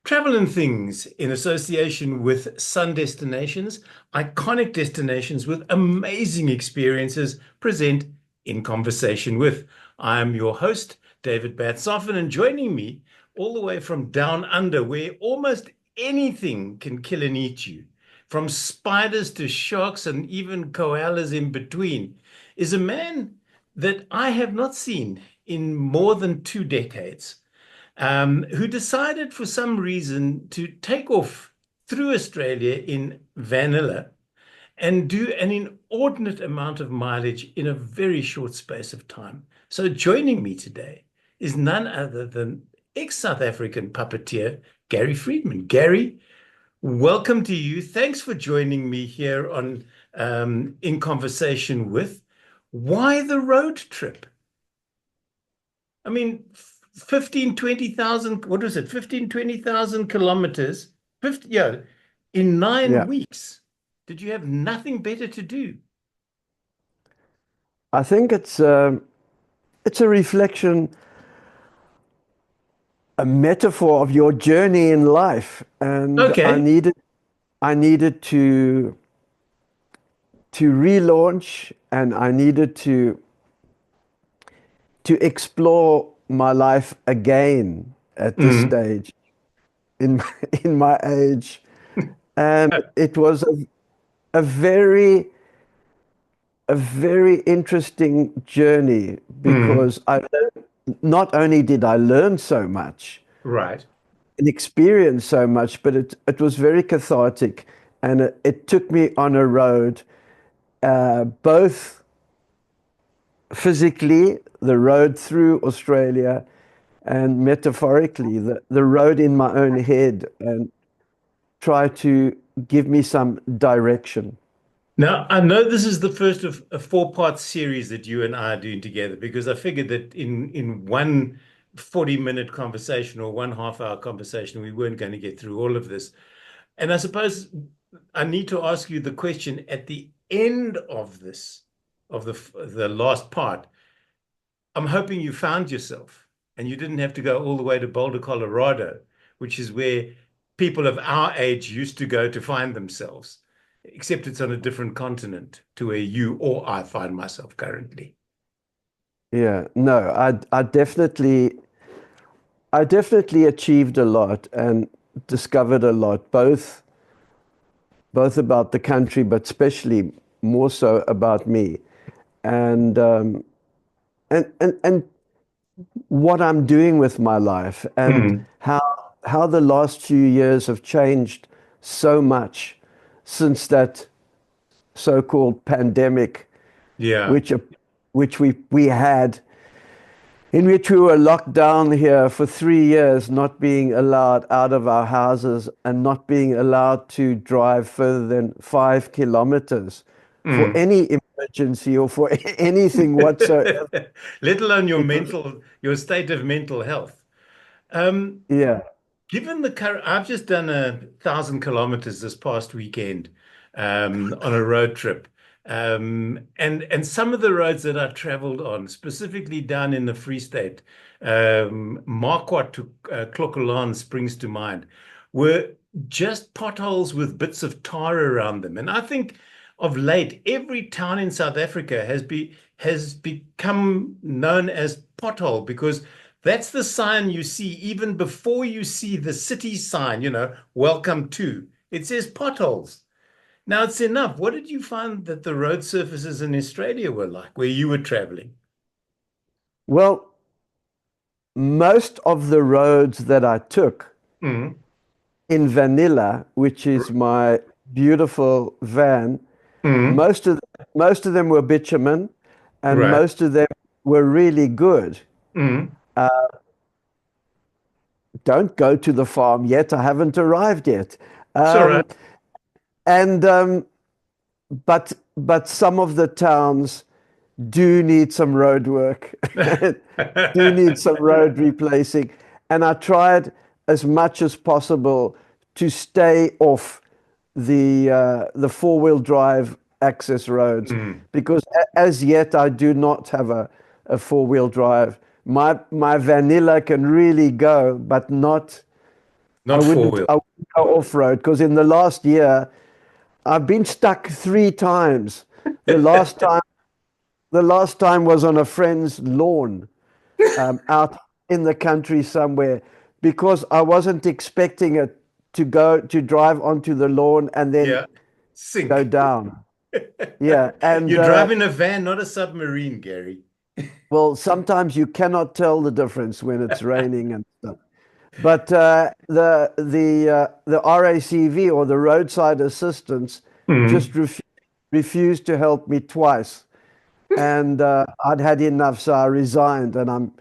Travel and Things in association with Sun Destinations, iconic destinations with amazing experiences, present In Conversation with. I am your host, David Batsoffen, and joining me all the way from down under, where almost anything can kill and eat you, from spiders to sharks and even koalas in between, is a man that I have not seen in more than 2 decades, who decided for some reason to take off through Australia in Van-Nilla and do an inordinate amount of mileage in a very short space of time. So joining me today is none other than ex-South African puppeteer Gary Friedman. Gary, welcome to you. Thanks for joining me here on In Conversation with. Why the road trip? I mean, 15, 20,000, what was it? 15, 20,000 kilometers, 50, yeah, in 9 weeks. Did you have nothing better to do? I think it's a reflection, a metaphor of your journey in life, and Okay. I needed to relaunch, and I needed to explore my life again at this Mm. stage in in my age, and it was a very a very interesting journey Mm. because not only did I learn so much Right. and experience so much, but it was very cathartic, and it took me on a road, both physically, the road through Australia, and metaphorically, the road in my own head, and try to give me some direction. Now, I know this is the first of a four-part series that you and I are doing together because I figured that in one 40-minute conversation or 1 half-hour conversation, we weren't going to get through all of this. And I suppose I need to ask you the question at the end of this, of the last part. I'm hoping you found yourself and you didn't have to go all the way to Boulder, Colorado, which is where people of our age used to go to find themselves, except it's on a different continent to where you or I find myself currently. Yeah, no, I definitely achieved a lot and discovered a lot, both about the country, but especially more so about me, and and what I'm doing with my life, and Mm. how the last few years have changed so much since that so-called pandemic, Yeah. which which we had, in which we were locked down here for 3 years, not being allowed out of our houses and not being allowed to drive further than 5 kilometers for Mm. any emergency or for anything whatsoever. Let alone It was, your state of mental health. Um, yeah. Given the current, I've just done 1,000 kilometers this past weekend on a road trip. And some of the roads that I traveled on, specifically down in the Free State, Marquardt to Clocolan springs to mind, were just potholes with bits of tar around them. And I think of late, every town in South Africa has become known as pothole because that's the sign you see even before you see the city sign, welcome to. It says potholes. Now it's enough. What did you find that the road surfaces in Australia were like where you were traveling? Well, most of the roads that I took Mm. in Van-Nilla, which is my beautiful van, Mm. most of them were bitumen, and Right. most of them were really good. Mm. Don't go to the farm yet. I haven't arrived yet. It's all right. Um, and but some of the towns do need some road work, do need some road replacing. And I tried as much as possible to stay off the four-wheel drive access roads, Mm. because as yet I do not have a four-wheel drive. My Van-Nilla can really go, but not Not four wheel. I wouldn't go off-road because in the last year I've been stuck 3 times. The last time the last time was on a friend's lawn, out in the country somewhere, because I wasn't expecting it to drive onto the lawn and then Yeah. go Sink. down. Yeah, and You're driving a van, not a submarine, Gary. well, sometimes you cannot tell the difference when it's raining and stuff. But the RACV, or the roadside assistance, Mhm. just refused to help me twice, and I'd had enough, so I resigned. And I'm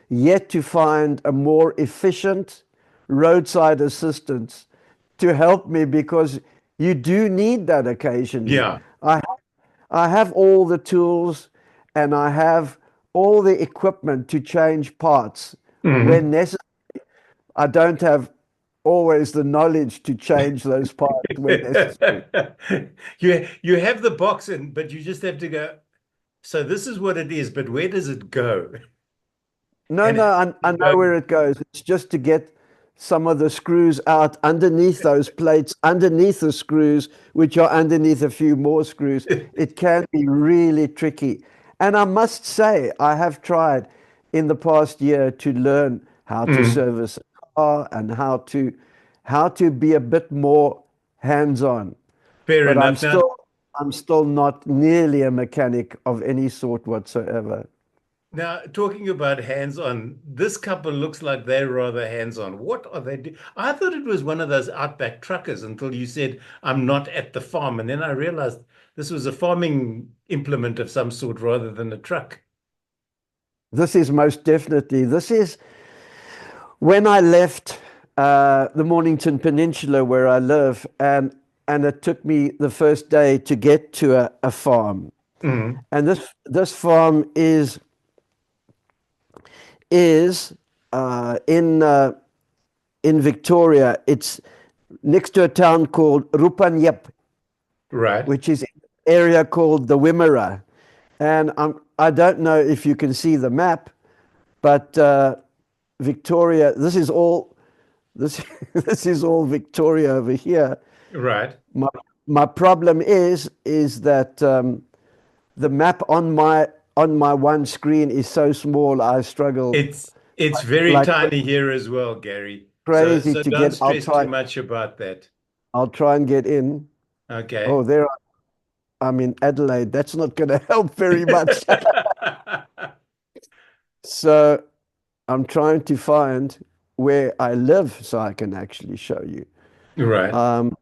yet to find a more efficient roadside assistance to help me, because you do need that occasionally. Yeah. I I have all the tools and I have all the equipment to change parts Mhm. when necessary. I don't have always the knowledge to change those parts when necessary. You have the box in, but you just have to go. So this is what it is, but where does it go? No, And no, how I does it know go? where it goes. It's just to get some of the screws out underneath those plates, underneath the screws, which are underneath a few more screws. It can be really tricky. And I must say, I have tried in the past year to learn how to Mm, service a car and how to be a bit more hands-on. fair But enough. Now, I'm still not nearly a mechanic of any sort whatsoever. talking about hands-on, this couple looks like they're rather hands-on. What are they doing? I thought it was one of those outback truckers until you said, I'm not at the farm. And then I realized this was a farming implement of some sort rather than a truck. This is most definitely, this is when I left the Mornington Peninsula where I live, and it took me the first day to get to a farm. Mm, And this farm is in Victoria. It's next to a town called Rupanyup, right. which is an area called the Wimmera. And I don't know if you can see the map, but Victoria, this this is all Victoria over here. Right. My my problem is that the map on my one screen is so small. I struggle It's very like tiny here as well, Gary. So crazy to don't get. stress too much about that. I'll try and get in. Oh, Okay. I'm in Adelaide. That's not going to help very much. So I'm trying to find where I live so I can actually show you. Right. Um,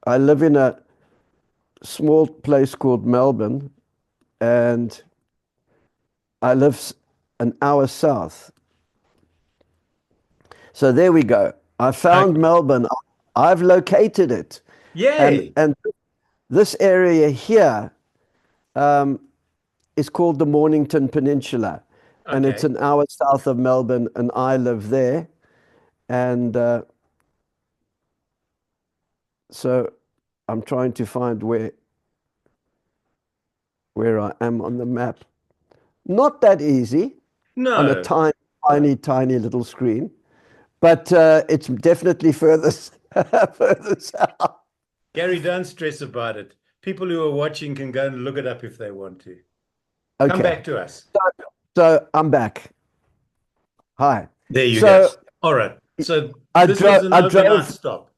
I live in a small place called Melbourne, and I live an hour south. So there we go. I found Okay. Melbourne. I've located it, and Yay. this area here um, is called the Mornington Peninsula, and it's Okay. an hour south of Melbourne, and I live there. And so I'm trying to find where I am on the map. Not that easy on a No, tiny, tiny, tiny little screen, but it's definitely further, further south. Gary, don't stress about it. People who are watching can go and look it up if they want to. Come Okay, back to us. so I'm back. Hi. There you go. So All right. So this was an I overnight drove. stop.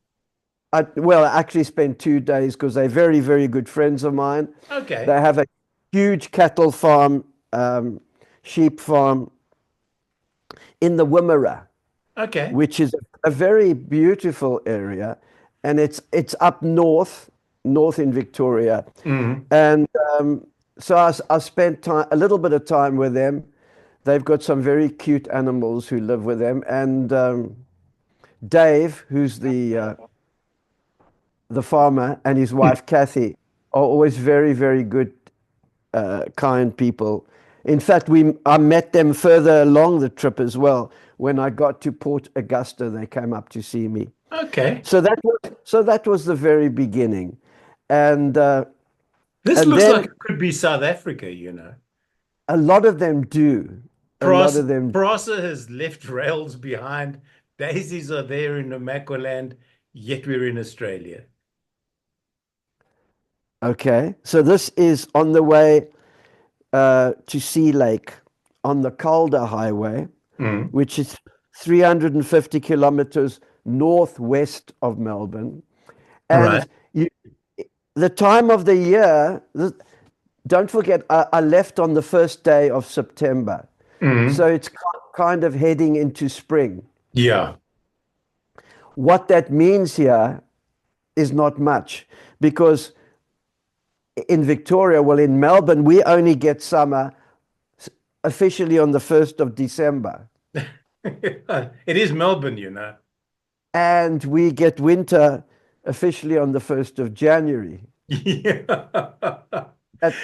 Well, I actually spent 2 days because they're very, very good friends of mine. Okay. They have a huge cattle farm, sheep farm in the Wimmera, Okay. which is a very beautiful area, and it's up north in Victoria. Mm. And so I spent a little bit of time with them. They've got some very cute animals who live with them, and Dave, who's the farmer, and his Mm. wife Kathy are always very, very good, kind people. In fact, I met them further along the trip as well. When I got to Port Augusta, they came up to see me. Okay. So that was the very beginning, and This and looks like then it could be South Africa, you know. a lot of them do. A lot Pras of them. Prasa has left rails behind. Daisies are there in Namaqualand, yet we're in Australia. Okay, so this is on the way to Sea Lake on the Calder Highway, Mm. which is 350 kilometers northwest of Melbourne. Right. And the time of the year, don't forget, I left on the first day of September. So Mm. it's kind of heading into spring. Yeah. What that means here is not much because in Victoria, well, in Melbourne, we only get summer officially on the 1st of December. It is Melbourne, you know. And we get winter officially on the 1st of January. Yeah.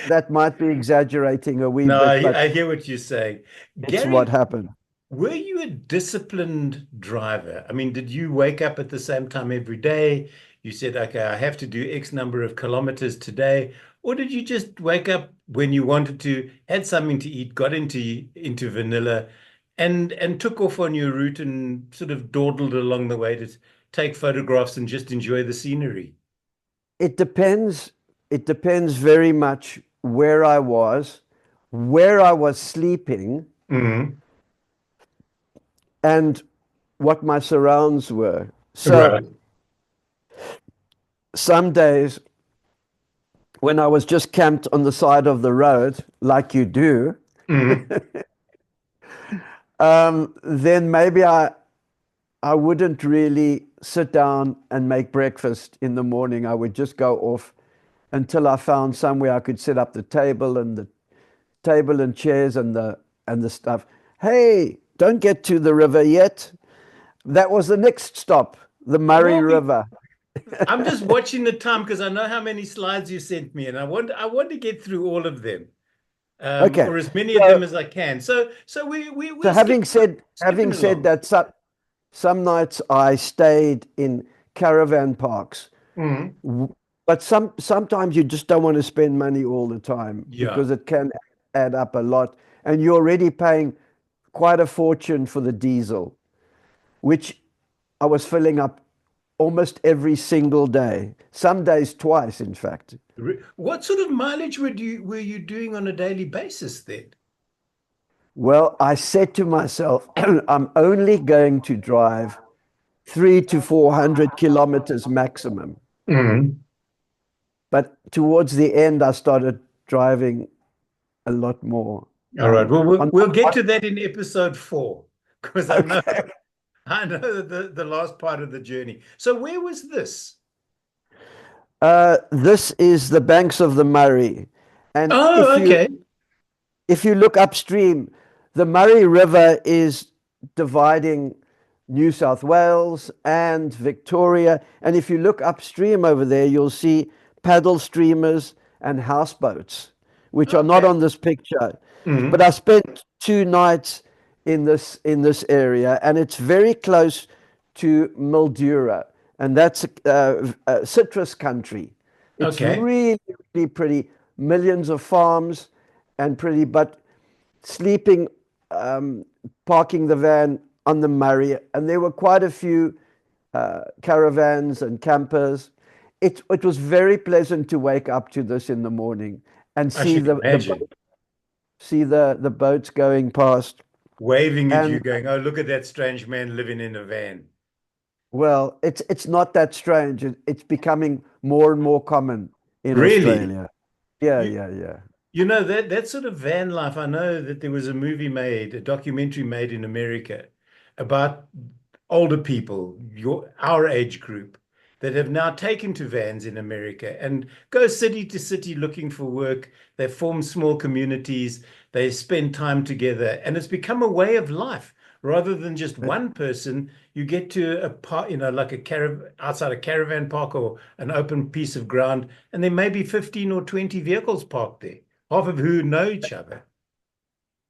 That might be exaggerating a wee No, bit, but I hear what you're saying. it's what Gary, happened. were you a disciplined driver? I mean, did you wake up at the same time every day? You said, okay, I have to do X number of kilometers today. Or did you just wake up when you wanted to, had something to eat, got into Van-Nilla and took off on your route and sort of dawdled along the way to take photographs and just enjoy the scenery? It depends. It depends very much where I was sleeping, Hmm. and what my surrounds were. So Right. some days when I was just camped on the side of the road, like you do, Hmm. then maybe I wouldn't really sit down and make breakfast in the morning. I would just go off until I found somewhere I could set up the table and chairs and the stuff. Hey, don't get to the river yet. That was the next stop, the Murray Well, River. I'm just watching the time because I know how many slides you sent me, and I want to get through all of them, Okay. or as many of So, them as I can. So so we'll skip having skipping said along. that, some nights I stayed in caravan parks. Mhm. But sometimes you just don't want to spend money all the time Yeah. because it can add up a lot. And you're already paying quite a fortune for the diesel, which I was filling up almost every single day, some days twice, in fact. What sort of mileage were you doing on a daily basis then? Well, I said to myself, I'm only going to drive 300 to 400 kilometers maximum. Mhm. But towards the end, I started driving a lot more. All right. Well, we'll On, we'll get on, to that in episode 4 because I know okay. I know the last part of the journey. So where was this? This is the banks of the Murray. And Oh, okay. if you look upstream, the Murray River is dividing New South Wales and Victoria. And if you look upstream over there, you'll see paddle streamers and houseboats, which are not Okay. on this picture. But Mhm. I spent 2 nights in this area, and it's very close to Mildura, and that's citrus country. It's Okay. really, really pretty. Millions of farms and pretty, but sleeping, um, parking the van on the Murray, and there were quite a few caravans and campers. It was very pleasant to wake up to this in the morning and I see should the imagine. boat, see the boats going past. Waving at you, And going, "Oh, look at that strange man living in a van." well, it's not that strange. It's becoming more and more common in Really? Australia. Yeah, You yeah, yeah. you know that sort of van life. I know that there was a movie made, a documentary made in America about older people, our age group, that have now taken to vans in America and go city to city looking for work. They form small communities, they spend time together, and it's become a way of life. Rather than just one person, you get to a park, like a outside a caravan park or an open piece of ground, and there may be 15 or 20 vehicles parked there, half of who know each other.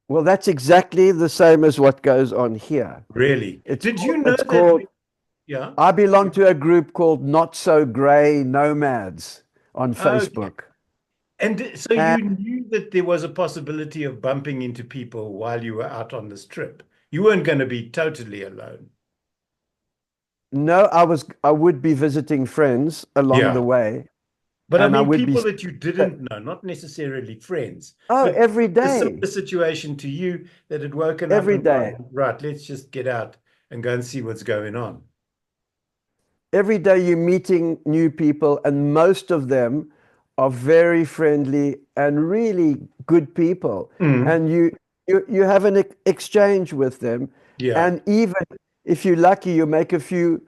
Well, that's exactly the same as what goes on here. Really. It's Did called, you know it's that? called, Yeah. I belong to a group called Not So Grey Nomads on Okay. Facebook. And so And you knew that there was a possibility of bumping into people while you were out on this trip. You weren't going to be totally alone. No, I would be visiting friends along the Yeah. way, But I and I mean, would be people that you didn't know, not necessarily friends, oh, but every a similar day, situation to you that had woken up every and day. gone, right, let's just get out and go and see what's going on. Every day you're meeting new people, and most of them are very friendly and really good people. Mm, And you have an exchange with them, yeah, and even if you're lucky, you make a few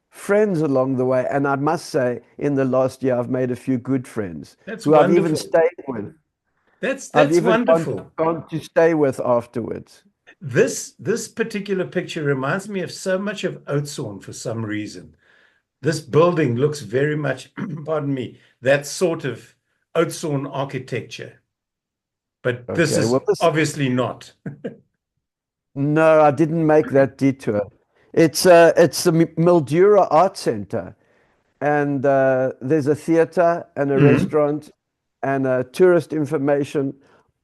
friends along the way. And I must say, in the last year, I've made a few good friends that's who I've even wonderful. stayed with. I've That's even wonderful. gone to stay with afterwards. This particular picture reminds me of so much of Oudtshoorn for some reason. This building looks very much, pardon me, that sort of Oudtshoorn architecture, but this Okay, is well, this obviously not. no, I didn't make that detour. It's the Mildura Art Center, and there's a theater and a Mm. restaurant and tourist information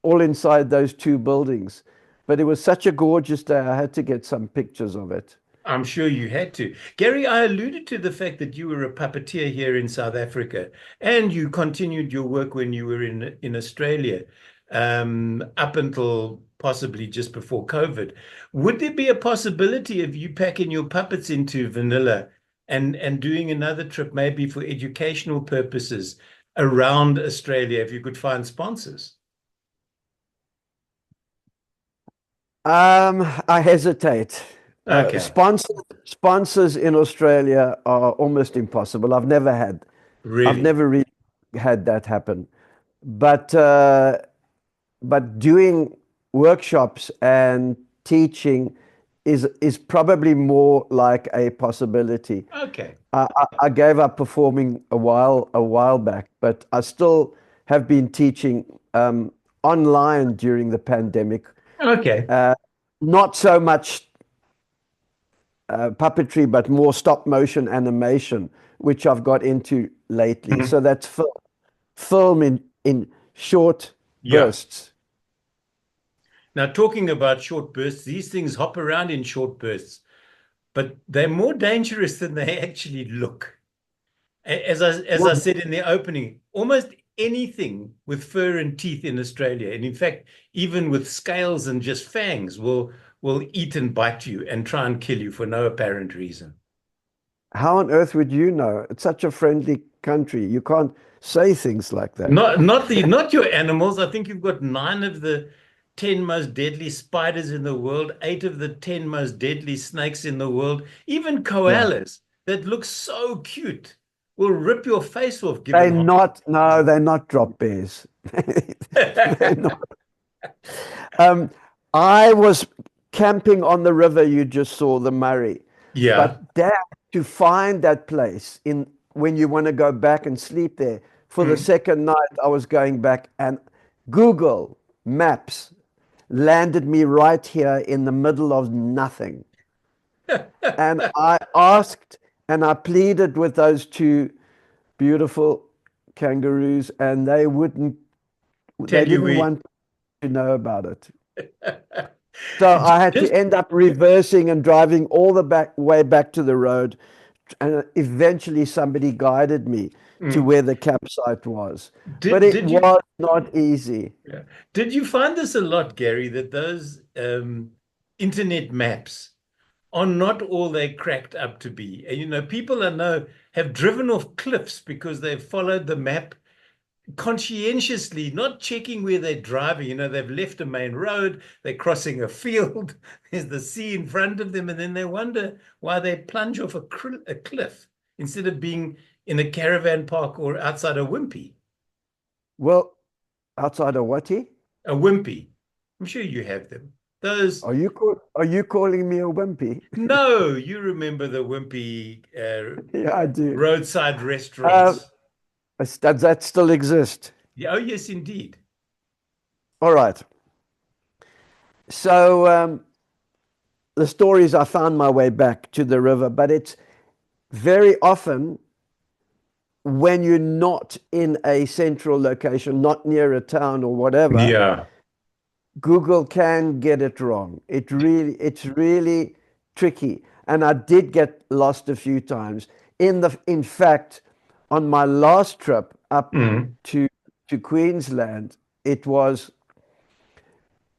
all inside those two buildings. But it was such a gorgeous day, I had to get some pictures of it. I'm sure you had to. Gary, I alluded to the fact that you were a puppeteer here in South Africa and you continued your work when you were in Australia, up until possibly just before COVID. Would there be a possibility of you packing your puppets into Van-Nilla and doing another trip, maybe for educational purposes around Australia, if you could find sponsors? I hesitate. Okay, Sponsors in Australia are almost impossible. I've really? never really had that happen. But but doing workshops and teaching is probably more like a possibility. Okay, I gave up performing a while back, but I still have been teaching online during the pandemic. okay. Uh, Not so much puppetry, but more stop motion animation, which I've got into lately. Mhm. So that's film in short Yeah. bursts. Now, talking about short bursts, these things hop around in short bursts, but they're more dangerous than they actually look. As I Well, said in the opening, almost anything with fur and teeth in Australia, and in fact, even with scales and just fangs, will eat and bite you and try and kill you for no apparent reason. how on earth would you know? It's such a friendly country. You can't say things like that. Not your animals. I think you've got 9 of the 10 most deadly spiders in the world, 8 of the 10 most deadly snakes in the world, even Yeah. koalas that look so cute will rip your face off They're given how. not, no, they're not drop bears. They're not. Um, I was camping on the river you just saw, the Murray. Yeah. But damn, to find that place in when you want to go back and sleep there. For the Mm. second night, I was going back and Google Maps landed me right here in the middle of nothing. And I asked and I pleaded with those two beautiful kangaroos, and they Tell you didn't we. want to know about it. So I had to Just end up reversing and driving all the way back to the road. And eventually somebody guided me to mm. where the campsite was. But did it did you was not easy. yeah. Did you find this a lot, Gary, that those internet maps are not all they cracked up to be? And, people I know have driven off cliffs because they've followed the map conscientiously, not checking where they're driving. They've left a main road, they're crossing a field, there's the sea in front of them, and then they wonder why they plunge off a cliff instead of being in a caravan park or outside a wimpy. Well, outside of Wati, A wimpy. I'm sure you have them. Those, are you calling me a wimpy? no, you remember the wimpy Yeah, I do. roadside Uh, restaurants. does that still exist? Yeah, oh, yes, indeed. All right. So the story is I found my way back to the river, but it's very often when you're not in a central location, not near a town or whatever, Yeah. Google can get it wrong. It's really tricky. and I did get lost a few times. In fact, on my last trip up Mm. to Queensland, it was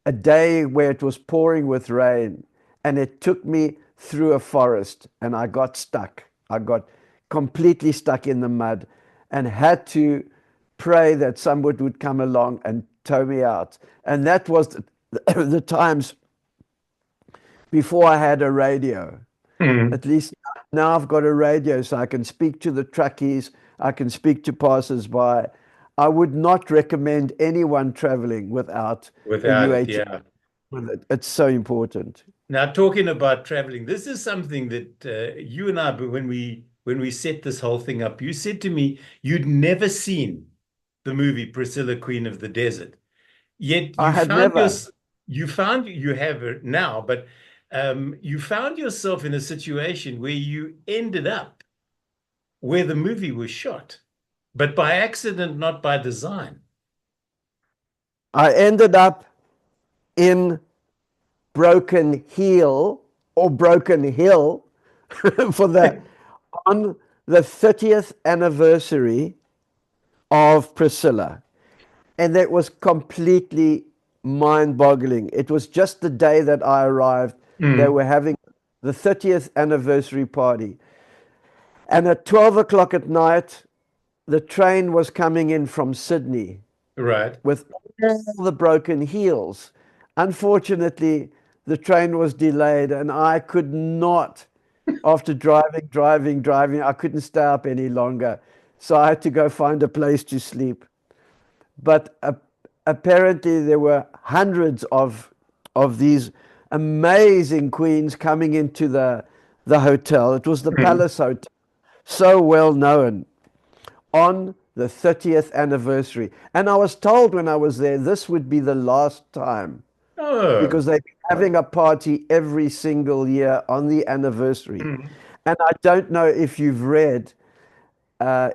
a day where it was pouring with rain, and it took me through a forest, and I got stuck. I got completely stuck in the mud and had to pray that someone would come along and tow me out. And that was the times before I had a radio. Mm. At least now I've got a radio, so I can speak to the truckies, I can speak to passers-by. I would not recommend anyone traveling without a Without it, UH yeah. with it. It's so important. Now, talking about traveling, this is something that you and I, but when we set this whole thing up, you said to me you'd never seen the movie Priscilla, Queen of the Desert. Yet I had never. you have it now, but you found yourself in a situation where you ended up where the movie was shot, but by accident, not by design. I ended up in Broken Heel or Broken Hill for the on the 30th anniversary of Priscilla. And that was completely mind-boggling. It was just the day that I arrived. They Mm, were having the 30th anniversary party. And at 12 o'clock at night, the train was coming in from Sydney right. with all the broken heels. Unfortunately, the train was delayed and I could not, after driving, I couldn't stay up any longer. So I had to go find a place to sleep. But apparently there were hundreds of these amazing queens coming into the hotel. It was the Mm. Palace Hotel, so well known, on the 30th anniversary. And I was told when I was there, this would be the last time Oh. because they're having a party every single year on the anniversary. Mm. And I don't know if you've read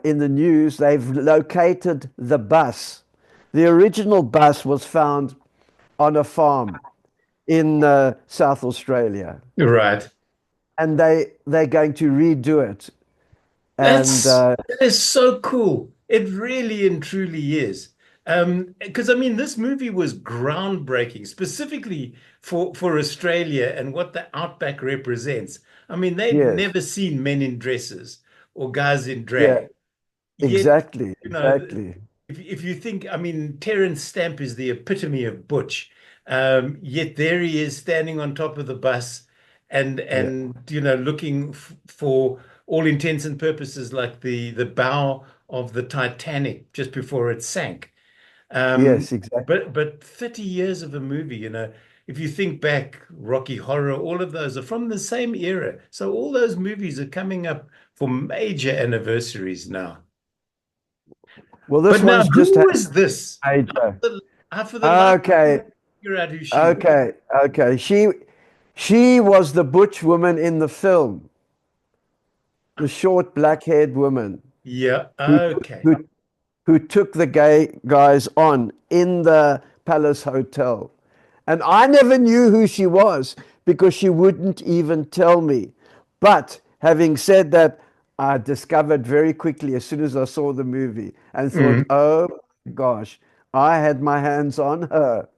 in the news, they've located the bus. The original bus was found on a farm in South Australia, Right. and they're going to redo it. And That is so cool. It really and truly is. Because I mean, this movie was groundbreaking, specifically for Australia and what the outback represents. I mean, they'd yes, never seen men in dresses or guys in yeah, drag. Yet, exactly, you know, exactly. if you think, I mean, Terence Stamp is the epitome of butch. Yet there he is standing on top of the bus Yeah, looking for all intents and purposes like the bow of the Titanic just before it sank. yes, exactly. But 30 years of a movie, if you think back, Rocky Horror, all of those are from the same era. So all those movies are coming up for major anniversaries now. Well, this But now, one's just who had is this? major. For the life of me, Okay, figure out who she was. okay, okay. She was the butch woman in the film, the short black-haired woman Yeah, who okay. who who took the gay guys on in the Palace Hotel. And I never knew who she was because she wouldn't even tell me. But having said that, I discovered very quickly as soon as I saw the movie and thought, Mm. oh my gosh, I had my hands on her.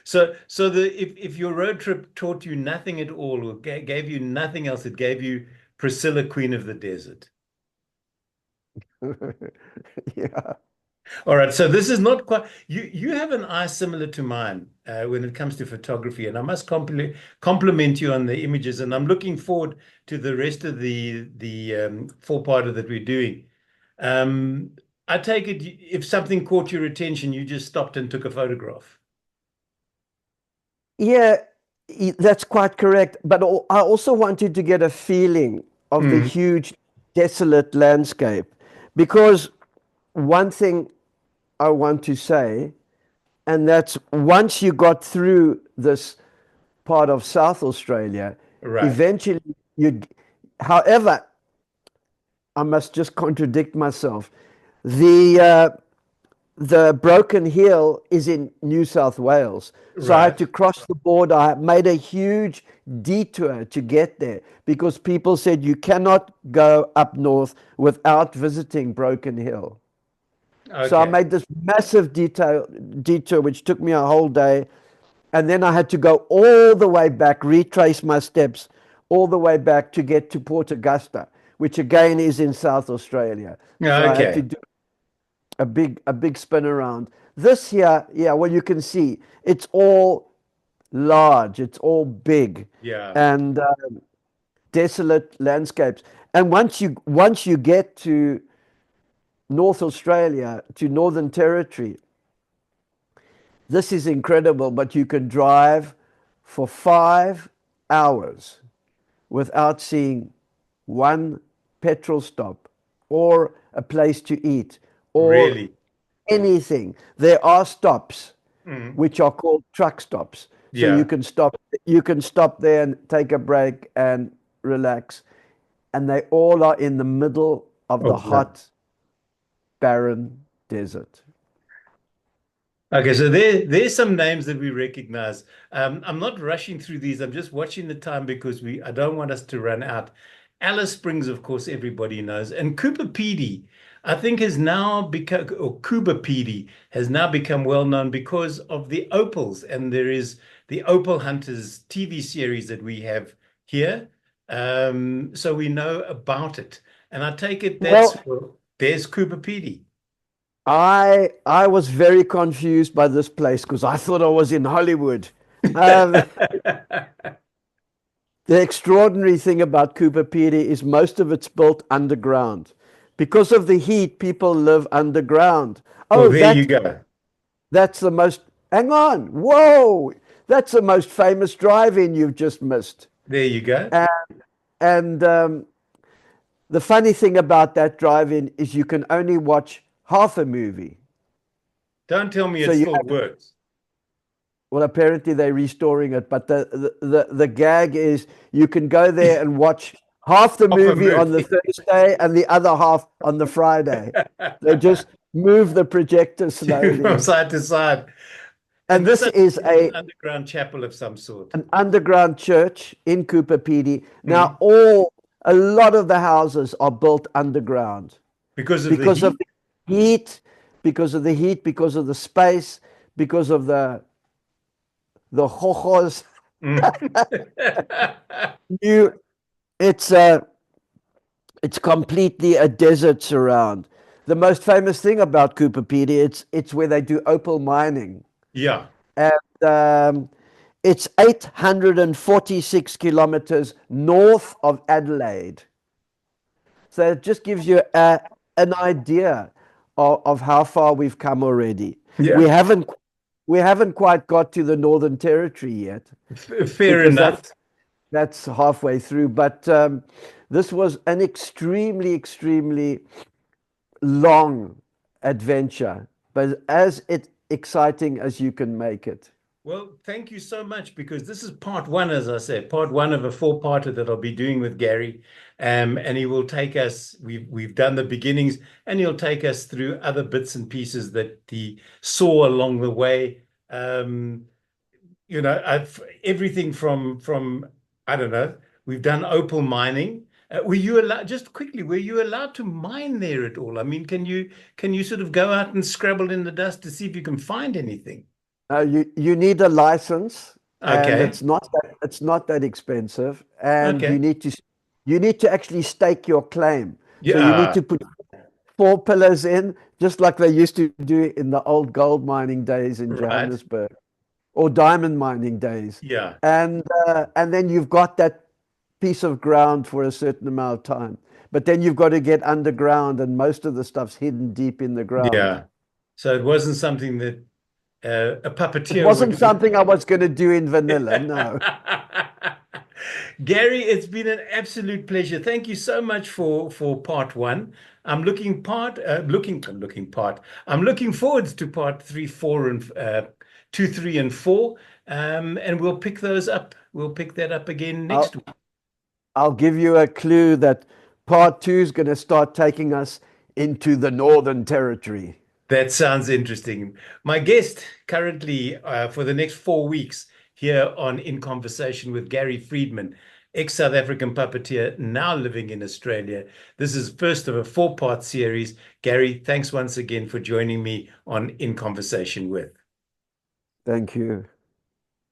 So if your road trip taught you nothing at all or gave you nothing else, it gave you Priscilla, Queen of the Desert. Yeah. All right, so this is not quite you have an eye similar to mine when it comes to photography, and I must compliment you on the images, and I'm looking forward to the rest of the four-parter that we're doing. Um, I take it if something caught your attention, you just stopped and took a photograph. Yeah, that's quite correct. But I also wanted to get a feeling of the Mm, huge, desolate landscape. Because one thing I want to say, and that's once you got through this part of South Australia, right. eventually however, I must just contradict myself. The the Broken Hill is in New South Wales. So I had Right. to cross the border. I made a huge detour to get there because people said you cannot go up north without visiting Broken Hill. So I Okay. made this massive detour, which took me a whole day. And then I had to go all the way back, retrace my steps all the way back to get to Port Augusta, which again is in South Australia. So I had to Okay. do a big spin around. This here, yeah, well, you can see it's all large, it's all big, Yeah. and desolate landscapes. And once you get to North Australia, to Northern Territory, this is incredible. But you can drive for 5 hours without seeing one petrol stop or a place to eat or Really. anything. There are stops Mm. which are called truck stops. So Yeah. you can stop there and take a break and relax. And they all are in the middle of Oh, the wow. hot, barren desert. Okay, so there's some names that we recognize. I'm not rushing through these. I'm just watching the time because I don't want us to run out. Alice Springs, of course, everybody knows, and Cooper Pedy, I think, has now become, or Cooper Pedy has now become well known because of the opals, and there is the Opal Hunters TV series that we have here. So we know about it, and I take it Well, there's Cooper Pedy. I was very confused by this place because I thought I was in Hollywood. Um, the extraordinary thing about Cooper Pedy is most of it's built underground. Because of the heat, people live underground. Well, Oh, there you go. that's the most, hang on, whoa, that's the most famous drive-in you've just missed. There you go. And, and the funny thing about that drive-in is you can only watch half a movie. Don't tell me So it you still works. Well, apparently they're restoring it, but the gag is you can go there and watch half the Off a movie on the movie. Thursday and the other half on the Friday. They just move the projector From slowly. side to side. And And this this I is think is an underground chapel of some sort. an underground church in Cooper Pedy. Mm. Now, a lot of the houses are built underground Because of the because of heat. the heat, because of the space, because of the hojos. Mm. You, it's completely a desert surround. The most famous thing about Cooper Pedy, it's where they do opal mining, Yeah. and it's 846 kilometers north of Adelaide. So it just gives you an idea of how far we've come already. We Yeah. haven't we haven't quite got to the Northern Territory yet Fair because enough. that's halfway through. But this was an extremely long adventure, but as exciting as you can make it. Well, thank you so much because this is part one, as I said, part one of a four-parter that I'll be doing with Gary. And he will take us, we've done the beginnings, and he'll take us through other bits and pieces that he saw along the way. Um, I've everything from I don't know. We've done opal mining. Were you allowed, just quickly, were you allowed to mine there at all? I mean, can you sort of go out and scrabble in the dust to see if you can find anything? You need a license, and Okay. it's not that expensive, and Okay. you need to actually stake your claim. So you need Yeah. to put 4 pillars in, just like they used to do in the old gold mining days in Right. Johannesburg or diamond mining days, Yeah. and then you've got that piece of ground for a certain amount of time. But then you've got to get underground, and most of the stuff's hidden deep in the ground. Yeah. So it wasn't something that a It puppeteer wasn't would. something I was going to do in Van-Nilla, no. Gary, it's been an absolute pleasure. Thank you so much for part one. I'm looking forward to part three, four, and two, three, and four. And we'll pick those up. We'll pick that up again next I'll, week. I'll give you a clue that part two is going to start taking us into the Northern Territory. That sounds interesting. My guest currently for the next 4 weeks here on In Conversation with Gary Friedman, ex-South African puppeteer, now living in Australia. This is first of a four-part series. Gary, thanks once again for joining me on In Conversation with. Thank you.